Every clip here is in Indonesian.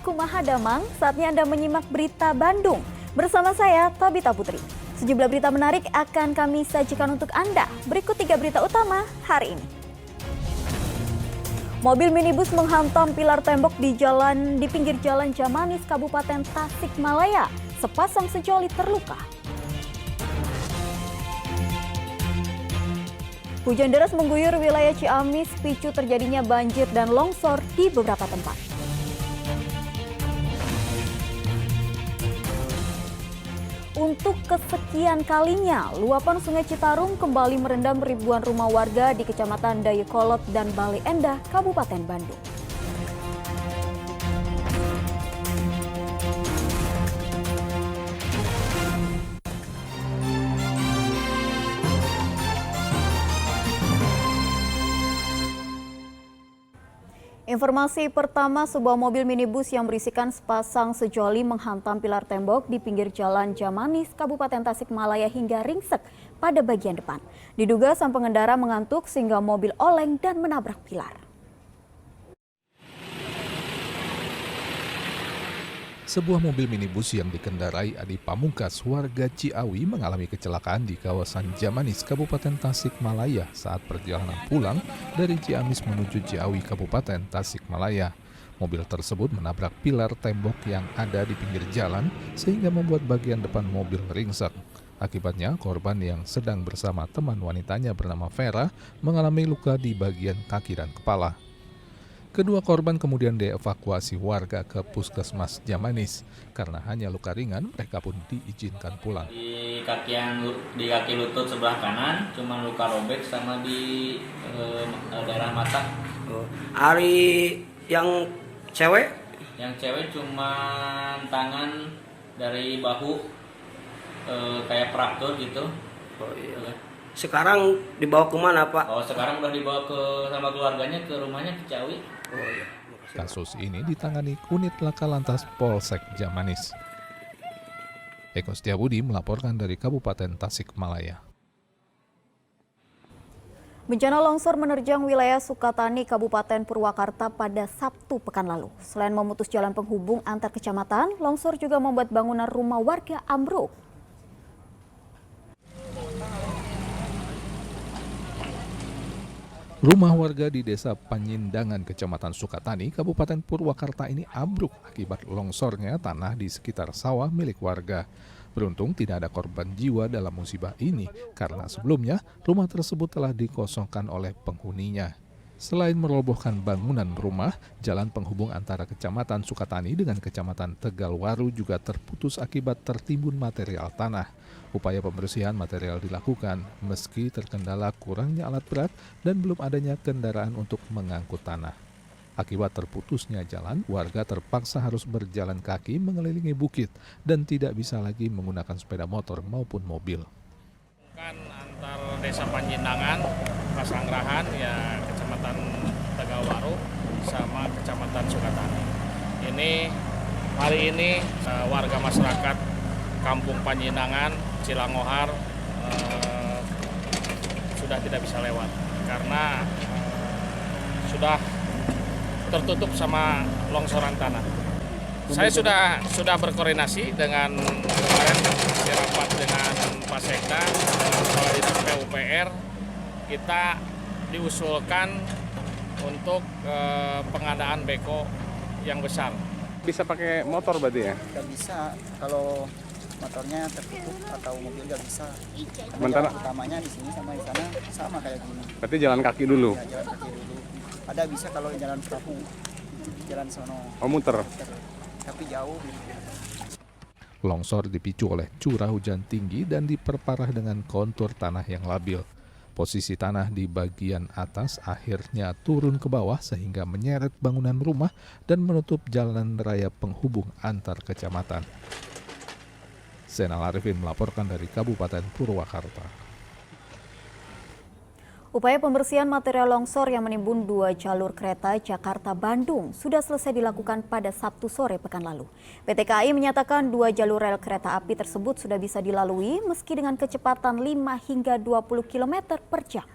Kumaha Damang, saatnya Anda menyimak berita Bandung. Bersama saya, Tabita Putri. Sejumlah berita menarik akan kami sajikan untuk Anda. Berikut 3 berita utama hari ini. Mobil minibus menghantam pilar tembok di pinggir jalan Jamanis, Kabupaten Tasikmalaya. Sepasang sejoli terluka. Hujan deras mengguyur wilayah Ciamis, picu terjadinya banjir dan longsor di beberapa tempat. Untuk kesekian kalinya, luapan Sungai Citarum kembali merendam ribuan rumah warga di Kecamatan Dayakolot dan Bale Endah, Kabupaten Bandung. Informasi pertama, sebuah mobil minibus yang berisikan sepasang sejoli menghantam pilar tembok di pinggir jalan Jamanis, Kabupaten Tasikmalaya hingga ringsek pada bagian depan. Diduga sang pengendara mengantuk sehingga mobil oleng dan menabrak pilar. Sebuah mobil minibus yang dikendarai Adi Pamungkas warga Ciawi mengalami kecelakaan di kawasan Jamanis, Kabupaten Tasikmalaya saat perjalanan pulang dari Ciamis menuju Ciawi, Kabupaten Tasikmalaya. Mobil tersebut menabrak pilar tembok yang ada di pinggir jalan sehingga membuat bagian depan mobil ringsek. Akibatnya, korban yang sedang bersama teman wanitanya bernama Vera mengalami luka di bagian kaki dan kepala. Kedua korban kemudian dievakuasi warga ke Puskesmas Jamanis. Karena hanya luka ringan, mereka pun diizinkan pulang. Di kaki lutut sebelah kanan, cuma luka robek sama di daerah mata. Ari yang cewek? Yang cewek cuma tangan dari bahu kayak fraktur gitu. Oh iya. Sekarang dibawa ke mana, Pak? Oh, sekarang udah dibawa sama keluarganya ke rumahnya ke Ciawi. Oh iya. Kasus ini ditangani Unit Laka Lantas Polsek Jamanis. Eko Setiabudi melaporkan dari Kabupaten Tasikmalaya. Bencana longsor menerjang wilayah Sukatani, Kabupaten Purwakarta pada Sabtu pekan lalu. Selain memutus jalan penghubung antar kecamatan, longsor juga membuat bangunan rumah warga ambruk. Rumah warga di Desa Panyindangan, Kecamatan Sukatani, Kabupaten Purwakarta ini ambruk akibat longsornya tanah di sekitar sawah milik warga. Beruntung tidak ada korban jiwa dalam musibah ini karena sebelumnya rumah tersebut telah dikosongkan oleh penghuninya. Selain merobohkan bangunan rumah, jalan penghubung antara Kecamatan Sukatani dengan Kecamatan Tegalwaru juga terputus akibat tertimbun material tanah. Upaya pembersihan material dilakukan meski terkendala kurangnya alat berat dan belum adanya kendaraan untuk mengangkut tanah. Akibat terputusnya jalan, warga terpaksa harus berjalan kaki mengelilingi bukit dan tidak bisa lagi menggunakan sepeda motor maupun mobil. Antar Desa Panjindangan, Pasanggerahan, ya Kecamatan Tegalwaru sama Kecamatan Sukatani. Hari ini warga masyarakat Kampung Panjindangan, Cilangohar sudah tidak bisa lewat karena sudah tertutup sama longsoran tanah. Saya sudah berkoordinasi dengan kemarin rapat dengan Pak Sekda, Kepala Dinas PUPR. Kita diusulkan untuk pengadaan beko yang besar. Bisa pakai motor berarti ya? Nggak bisa, kalau motornya tertutup atau mobil nggak bisa. Sementara jalan utamanya di sini sama di sana sama kayak gini. berarti jalan kaki dulu? Ya, jalan kaki dulu. Ada bisa kalau jalan perahu, jalan sono. Oh, muter? Tapi jauh. Longsor dipicu oleh curah hujan tinggi dan diperparah dengan kontur tanah yang labil. Posisi tanah di bagian atas akhirnya turun ke bawah sehingga menyeret bangunan rumah dan menutup jalan raya penghubung antar kecamatan. Zainal Arifin melaporkan dari Kabupaten Purwakarta. Upaya pembersihan material longsor yang menimbun 2 jalur kereta Jakarta-Bandung sudah selesai dilakukan pada Sabtu sore pekan lalu. PT KAI menyatakan 2 jalur rel kereta api tersebut sudah bisa dilalui meski dengan kecepatan 5 hingga 20 km per jam.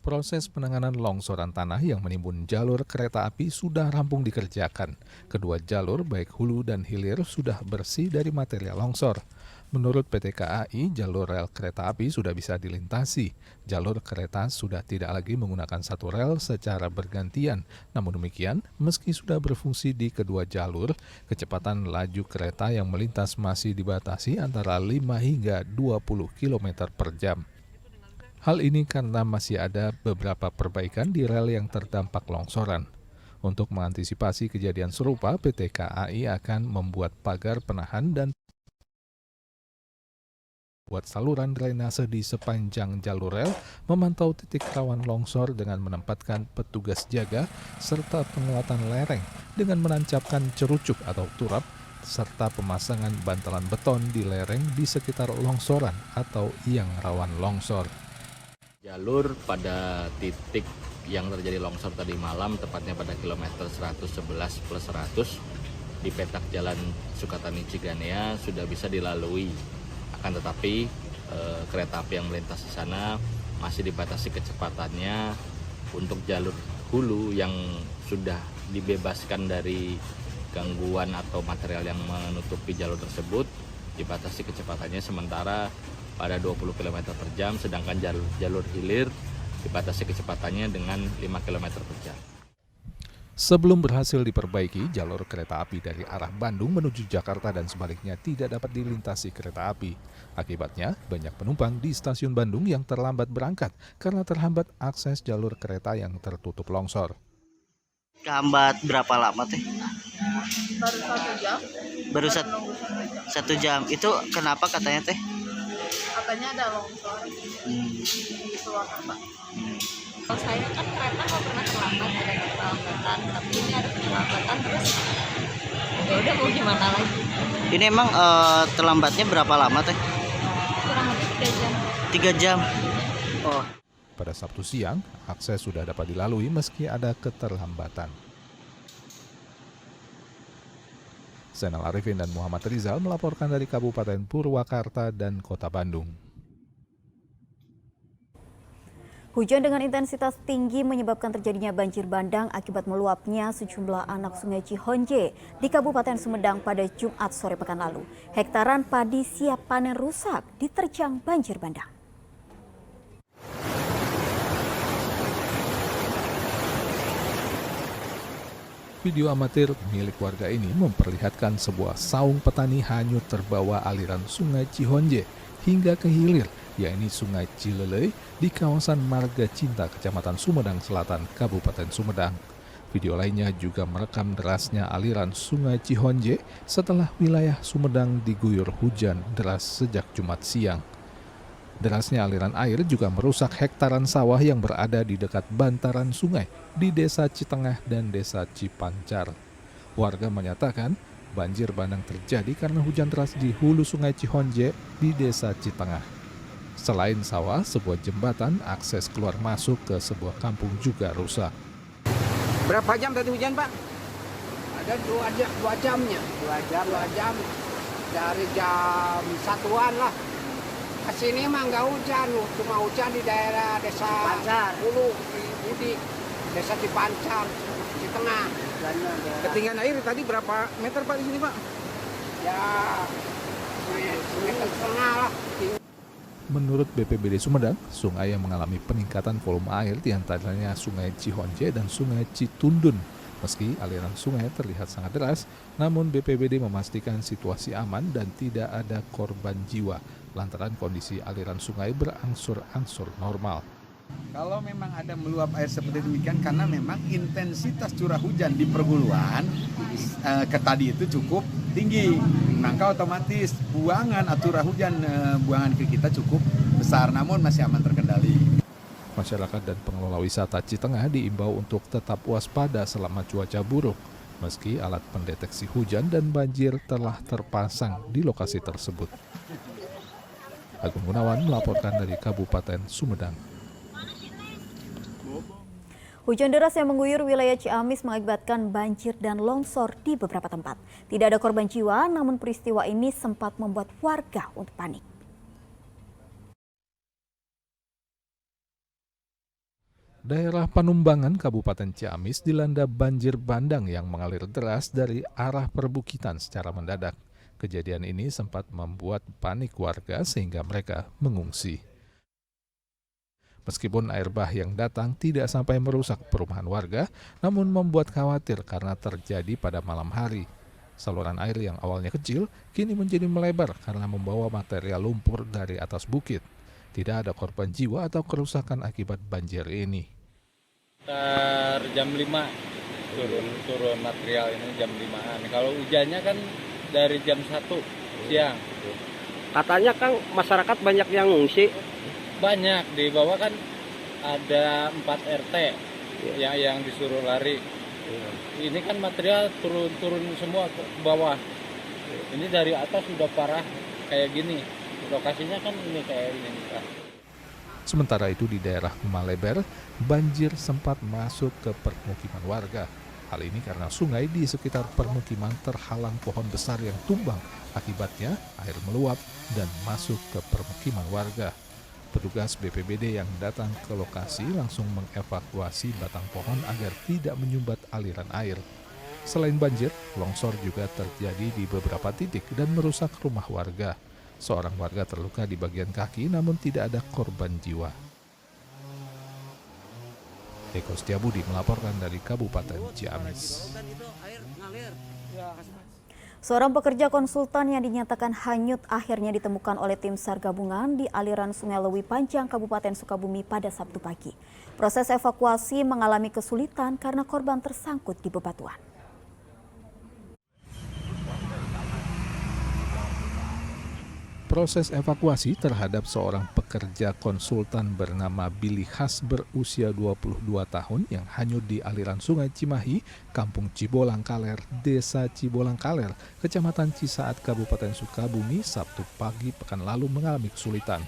Proses penanganan longsoran tanah yang menimbun jalur kereta api sudah rampung dikerjakan. Kedua jalur baik hulu dan hilir sudah bersih dari material longsor. Menurut PT KAI, jalur rel kereta api sudah bisa dilintasi. Jalur kereta sudah tidak lagi menggunakan satu rel secara bergantian. Namun demikian, meski sudah berfungsi di kedua jalur, kecepatan laju kereta yang melintas masih dibatasi antara 5 hingga 20 km per jam. Hal ini karena masih ada beberapa perbaikan di rel yang terdampak longsoran. Untuk mengantisipasi kejadian serupa, PT KAI akan membuat pagar penahan dan buat saluran drainase di sepanjang jalur rel, memantau titik rawan longsor dengan menempatkan petugas jaga, serta penguatan lereng dengan menancapkan cerucuk atau turap, serta pemasangan bantalan beton di lereng di sekitar longsoran atau yang rawan longsor. Jalur pada titik yang terjadi longsor tadi malam, tepatnya pada kilometer 111 plus 100 di petak jalan Sukatani Ciganea sudah bisa dilalui. Akan tetapi kereta api yang melintas di sana masih dibatasi kecepatannya. Untuk jalur hulu yang sudah dibebaskan dari gangguan atau material yang menutupi jalur tersebut, dibatasi kecepatannya sementara pada 20 km per jam, sedangkan jalur hilir dibatasi kecepatannya dengan 5 km per jam. Sebelum berhasil diperbaiki, jalur kereta api dari arah Bandung menuju Jakarta dan sebaliknya tidak dapat dilintasi kereta api. Akibatnya, banyak penumpang di stasiun Bandung yang terlambat berangkat karena terhambat akses jalur kereta yang tertutup longsor. Kehambat berapa lama teh? Baru 1 jam. Baru 1 jam. Itu kenapa katanya teh? Katanya ada longsor di Purwakarta. Kalau saya kan kereta nggak pernah terlambat, ada keterlambatan, tapi ini ada keterlambatan terus ya udah mau gimana lagi. Ini emang terlambatnya berapa lama teh? Kurang lebih 3 jam. 3 jam. Oh. Pada Sabtu siang, akses sudah dapat dilalui meski ada keterlambatan. Zainal Arifin dan Muhammad Rizal melaporkan dari Kabupaten Purwakarta dan Kota Bandung. Hujan dengan intensitas tinggi menyebabkan terjadinya banjir bandang akibat meluapnya sejumlah anak sungai Cihonje di Kabupaten Sumedang pada Jumat sore pekan lalu. Hektaran padi siap panen rusak diterjang banjir bandang. Video amatir milik warga ini memperlihatkan sebuah saung petani hanyut terbawa aliran sungai Cihonje hingga ke hilir, yakni Sungai Cilelei di kawasan Marga Cinta, Kecamatan Sumedang Selatan, Kabupaten Sumedang. Video lainnya juga merekam derasnya aliran Sungai Cihonje setelah wilayah Sumedang diguyur hujan deras sejak Jumat siang. Derasnya aliran air juga merusak hektaran sawah yang berada di dekat bantaran sungai di Desa Citengah dan Desa Cipancar. Warga menyatakan banjir bandang terjadi karena hujan deras di hulu Sungai Cihonje di Desa Citengah. Selain sawah, sebuah jembatan akses keluar masuk ke sebuah kampung juga rusak. Berapa jam tadi hujan, Pak? Ada 2 jamnya. 2 jam dari jam 1-an lah. Kesini mah nggak hujan, cuma hujan di daerah Desa Hulu, Budi, Desa Cipancar, di tengah. Ketinggian air tadi berapa meter Pak di sini Pak? Ya, meter setengah lah. Menurut BPBD Sumedang, sungai yang mengalami peningkatan volume air diantaranya Sungai Cihonje dan Sungai Citundun. Meski aliran sungai terlihat sangat deras, namun BPBD memastikan situasi aman dan tidak ada korban jiwa lantaran kondisi aliran sungai berangsur-angsur normal. Kalau memang ada meluap air seperti demikian karena memang intensitas curah hujan di perhuluan ke tadi itu cukup tinggi, maka otomatis buangan atau curah hujan buangan ke kita cukup besar, namun masih aman terkendali. Masyarakat dan pengelola wisata Citengah diimbau untuk tetap waspada selama cuaca buruk, meski alat pendeteksi hujan dan banjir telah terpasang di lokasi tersebut. Agung Gunawan melaporkan dari Kabupaten Sumedang. Hujan deras yang mengguyur wilayah Ciamis mengakibatkan banjir dan longsor di beberapa tempat. Tidak ada korban jiwa, namun peristiwa ini sempat membuat warga untuk panik. Daerah Panumbangan, Kabupaten Ciamis dilanda banjir bandang yang mengalir deras dari arah perbukitan secara mendadak. Kejadian ini sempat membuat panik warga sehingga mereka mengungsi. Meskipun air bah yang datang tidak sampai merusak perumahan warga, namun membuat khawatir karena terjadi pada malam hari. Saluran air yang awalnya kecil, kini menjadi melebar karena membawa material lumpur dari atas bukit. Tidak ada korban jiwa atau kerusakan akibat banjir ini. Sekitar jam 5 turun material ini jam 5-an. Kalau hujannya kan dari jam 1 siang. Katanya Kang, masyarakat banyak yang ngungsi. Banyak, di bawah kan ada 4 RT yang disuruh lari. Ini kan material turun semua ke bawah. Ini dari atas sudah parah kayak gini. Lokasinya kan ini kayak ini. Sementara itu di daerah Maleber, banjir sempat masuk ke permukiman warga. Hal ini karena sungai di sekitar permukiman terhalang pohon besar yang tumbang. Akibatnya air meluap dan masuk ke permukiman warga. Petugas BPBD yang datang ke lokasi langsung mengevakuasi batang pohon agar tidak menyumbat aliran air. Selain banjir, longsor juga terjadi di beberapa titik dan merusak rumah warga. Seorang warga terluka di bagian kaki namun tidak ada korban jiwa. Eko Setiabudi melaporkan dari Kabupaten Ciamis. Seorang pekerja konsultan yang dinyatakan hanyut akhirnya ditemukan oleh tim SAR gabungan di aliran Sungai Lewi Panjang, Kabupaten Sukabumi pada Sabtu pagi. Proses evakuasi mengalami kesulitan karena korban tersangkut di bebatuan. Proses evakuasi terhadap seorang pekerja konsultan bernama Billy Khas berusia 22 tahun yang hanyut di aliran Sungai Cimahi, Kampung Cibolang Kaler, Desa Cibolang Kaler, Kecamatan Cisaat, Kabupaten Sukabumi, Sabtu pagi pekan lalu mengalami kesulitan.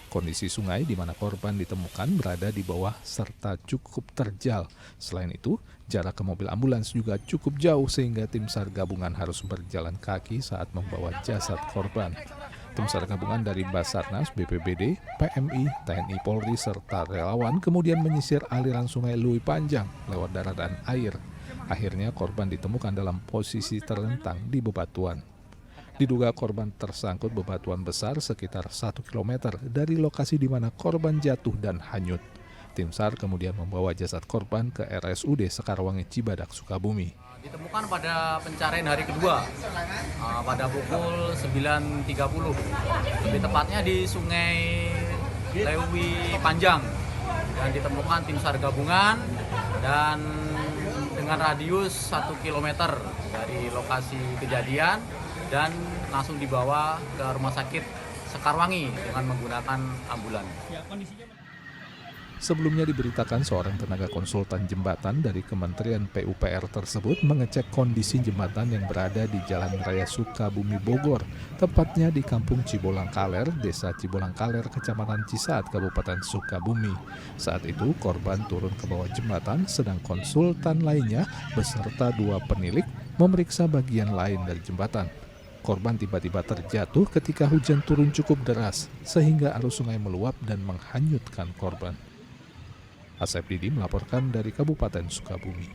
Kondisi sungai di mana korban ditemukan berada di bawah serta cukup terjal. Selain itu, jarak ke mobil ambulans juga cukup jauh sehingga tim SAR gabungan harus berjalan kaki saat membawa jasad korban. Tim SAR gabungan dari Basarnas, BPBD, PMI, TNI Polri, serta relawan kemudian menyisir aliran Sungai Lewi Panjang lewat darat dan air. Akhirnya korban ditemukan dalam posisi terlentang di bebatuan. Diduga korban tersangkut bebatuan besar sekitar 1 km dari lokasi di mana korban jatuh dan hanyut. Tim SAR kemudian membawa jasad korban ke RSUD Sekarwangi Cibadak, Sukabumi. Ditemukan pada pencarian hari kedua pada pukul 9.30, lebih tepatnya di Sungai Lewi Panjang, dan ditemukan tim SAR gabungan dan dengan radius 1 km dari lokasi kejadian dan langsung dibawa ke Rumah Sakit Sekarwangi dengan menggunakan ambulans. Sebelumnya diberitakan seorang tenaga konsultan jembatan dari Kementerian PUPR tersebut mengecek kondisi jembatan yang berada di Jalan Raya Sukabumi Bogor, tepatnya di Kampung Cibolang Kaler, Desa Cibolang Kaler, Kecamatan Cisaat, Kabupaten Sukabumi. Saat itu korban turun ke bawah jembatan, sedang konsultan lainnya beserta 2 penilik memeriksa bagian lain dari jembatan. Korban tiba-tiba terjatuh ketika hujan turun cukup deras, sehingga arus sungai meluap dan menghanyutkan korban. Asep Didi melaporkan dari Kabupaten Sukabumi.